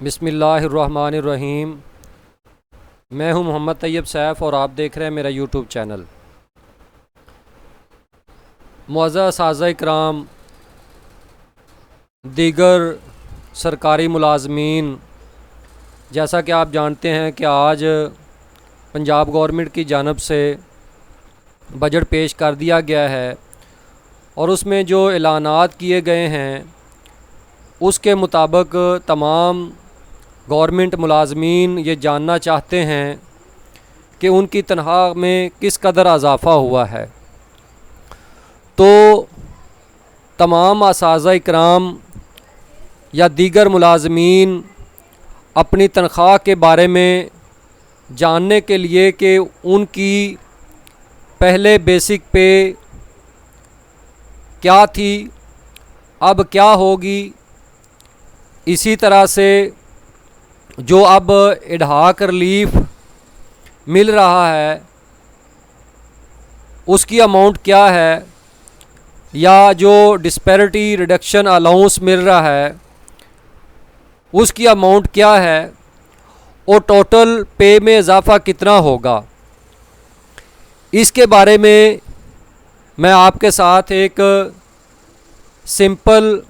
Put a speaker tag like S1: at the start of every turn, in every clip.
S1: बिस्मिल्लाहिर्रहमानिर्रहीम। मैं हूं मोहम्मद तैयब सैफ़ और आप देख रहे हैं मेरा यूट्यूब चैनल। मुअज़्ज़ज़ साज़ा इकराम, दीगर सरकारी मुलाज़मीन, जैसा कि आप जानते हैं कि आज पंजाब गवर्नमेंट की जानिब से बजट पेश कर दिया गया है और उसमें जो ऐलानात किए गए हैं उसके मुताबिक तमाम गवर्नमेंट मुलाज़मीन ये जानना चाहते हैं कि उनकी तनख्वाह में किस कदर इजाफ़ा हुआ है। तो तमाम असातिज़ा इकराम या दीगर मुलाज़मीन अपनी तनख्वाह के बारे में जानने के लिए कि उनकी पहले बेसिक पे क्या थी, अब क्या होगी, इसी तरह से जो अब एडहॉक रिलीफ मिल रहा है उसकी अमाउंट क्या है, या जो डिस्पैरिटी रिडक्शन अलाउंस मिल रहा है उसकी अमाउंट क्या है और टोटल पे में इजाफ़ा कितना होगा। इसके बारे में मैं आपके साथ एक सिंपल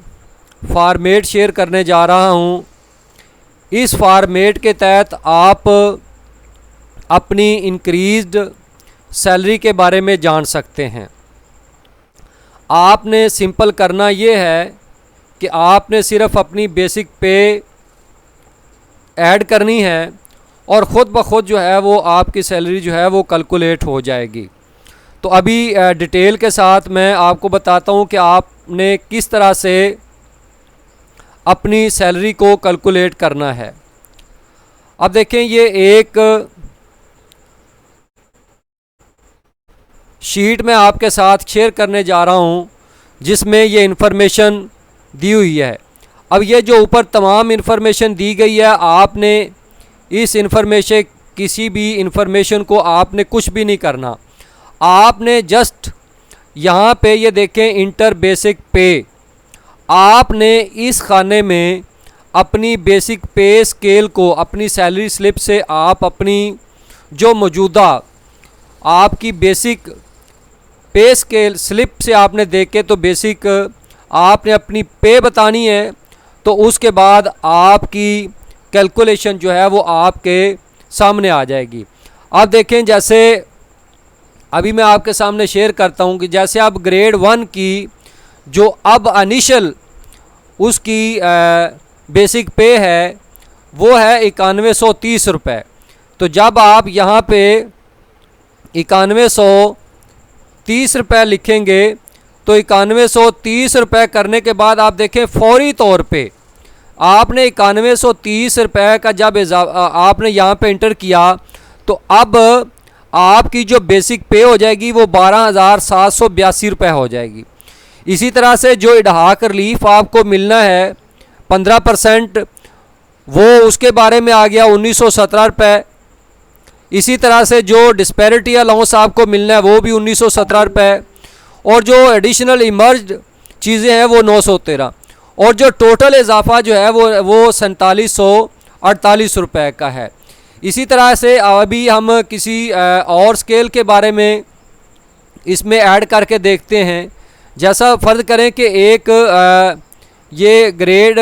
S1: फॉर्मेट शेयर करने जा रहा हूँ। इस फॉर्मेट के तहत आप अपनी इंक्रीज़्ड सैलरी के बारे में जान सकते हैं। आपने सिंपल करना ये है कि आपने सिर्फ़ अपनी बेसिक पे ऐड करनी है और ख़ुद ब खुद जो है वो आपकी सैलरी जो है वो कैलकुलेट हो जाएगी। तो अभी डिटेल के साथ मैं आपको बताता हूँ कि आपने किस तरह से अपनी सैलरी को कैलकुलेट करना है। अब देखें, ये एक शीट में आपके साथ शेयर करने जा रहा हूँ जिसमें ये इन्फॉर्मेशन दी हुई है। अब ये जो ऊपर तमाम इन्फॉर्मेशन दी गई है, आपने इस इन्फॉर्मेशन किसी भी इन्फॉर्मेशन को आपने कुछ भी नहीं करना। आपने जस्ट यहाँ पे ये देखें इंटर बेसिक पे, आपने इस खाने में अपनी बेसिक पे स्केल को अपनी सैलरी स्लिप से आप अपनी जो मौजूदा आपकी बेसिक पे स्केल स्लिप से आपने देखे तो बेसिक आपने अपनी पे बतानी है। तो उसके बाद आपकी कैलकुलेशन जो है वो आपके सामने आ जाएगी। अब देखें, जैसे अभी मैं आपके सामने शेयर करता हूँ कि जैसे आप ग्रेड 1 की जो अब इनिशियल उसकी बेसिक पे है वो है 9130 रुपये। तो जब आप यहाँ पे 9130 रुपये लिखेंगे तो 9130 रुपये करने के बाद आप देखें फौरी तौर पे आपने 9130 रुपये का जब आपने यहाँ पे इंटर किया तो अब आपकी जो बेसिक पे हो जाएगी वो 12,782 रुपये हो जाएगी। इसी तरह से जो इडहाक रिलीफ आपको मिलना है 15%, वो उसके बारे में आ गया 1917 रुपये। इसी तरह से जो डिस्पैरिटी अलाउंस आपको मिलना है वो भी 1917 रुपये, और जो एडिशनल इमर्ज्ड चीज़ें हैं वो 913, और जो टोटल इजाफा जो है वो 4748 रुपये का है। इसी तरह से अभी हम किसी और स्केल के बारे में इसमें ऐड करके देखते हैं। जैसा फ़र्ज़ करें कि एक ये ग्रेड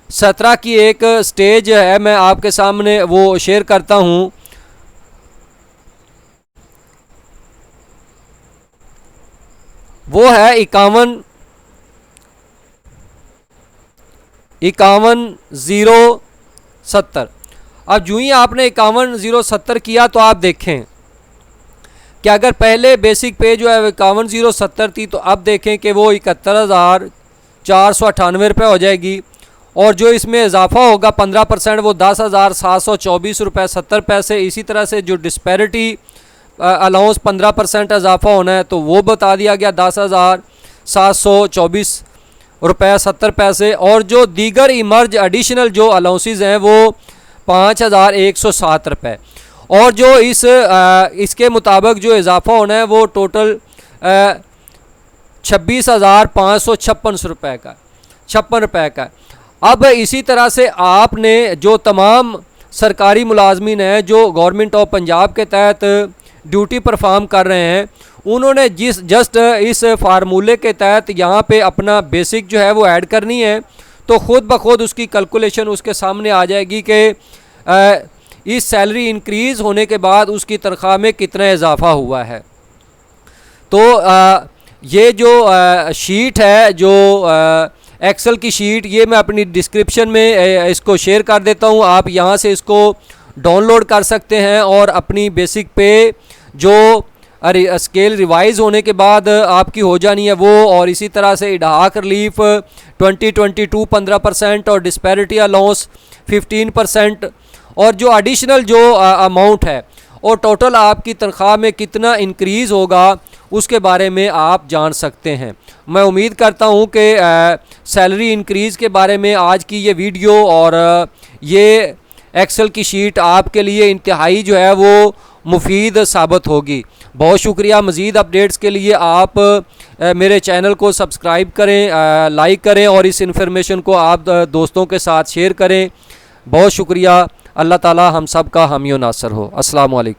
S1: 17 की एक स्टेज है, मैं आपके सामने वो शेयर करता हूँ। वो है 51,070। अब जो ही आपने 51,070 किया तो आप देखें कि अगर पहले बेसिक पे जो है 51,070 थी तो अब देखें कि वो 71,498 रुपये हो जाएगी, और जो इसमें इजाफा होगा 15% वो 10,724 रुपये 70 पैसे। इसी तरह से जो डिस्पैरिटी अलाउंस 15% इजाफा होना है तो वो बता दिया गया 10,724 रुपये 70 पैसे, और जो दीगर इमर्ज एडिशनल जो अलाउंसेस हैं वो 5,107 रुपये, और जो इसके मुताबिक जो इजाफा होना है वो टोटल 26,556 रुपये का 56 रुपये का। अब इसी तरह से आपने जो तमाम सरकारी मुलाजमीन हैं जो गवर्नमेंट ऑफ पंजाब के तहत ड्यूटी परफॉर्म कर रहे हैं, उन्होंने जस्ट इस फार्मूले के तहत यहाँ पे अपना बेसिक जो है वो ऐड करनी है, तो ख़ुद ब खुद उसकी कैलकुलेशन उसके सामने आ जाएगी कि इस सैलरी इंक्रीज़ होने के बाद उसकी तनख्वाह में कितना इजाफा हुआ है। तो ये जो शीट है, जो एक्सेल की शीट, ये मैं अपनी डिस्क्रिप्शन में इसको शेयर कर देता हूँ। आप यहाँ से इसको डाउनलोड कर सकते हैं और अपनी बेसिक पे जो स्केल रिवाइज होने के बाद आपकी हो जानी है वो, और इसी तरह से इडहाक रिलीफ 2022 15% और डिस्पैरिटी अलाउंस 15%, और जो एडिशनल जो अमाउंट है और टोटल आपकी तनख्वाह में कितना इंक्रीज़ होगा उसके बारे में आप जान सकते हैं। मैं उम्मीद करता हूं कि सैलरी इंक्रीज़ के बारे में आज की ये वीडियो और ये एक्सेल की शीट आपके लिए इंतहाई जो है वो मुफीद साबित होगी। बहुत शुक्रिया। मज़ीद अपडेट्स के लिए आप मेरे चैनल को सब्सक्राइब करें, लाइक करें और इस इन्फॉर्मेशन को आप दोस्तों के साथ शेयर करें। बहुत शुक्रिया। अल्लाह ताला हम सब का हामी व नासर हो। अस्सलाम वालेकुम।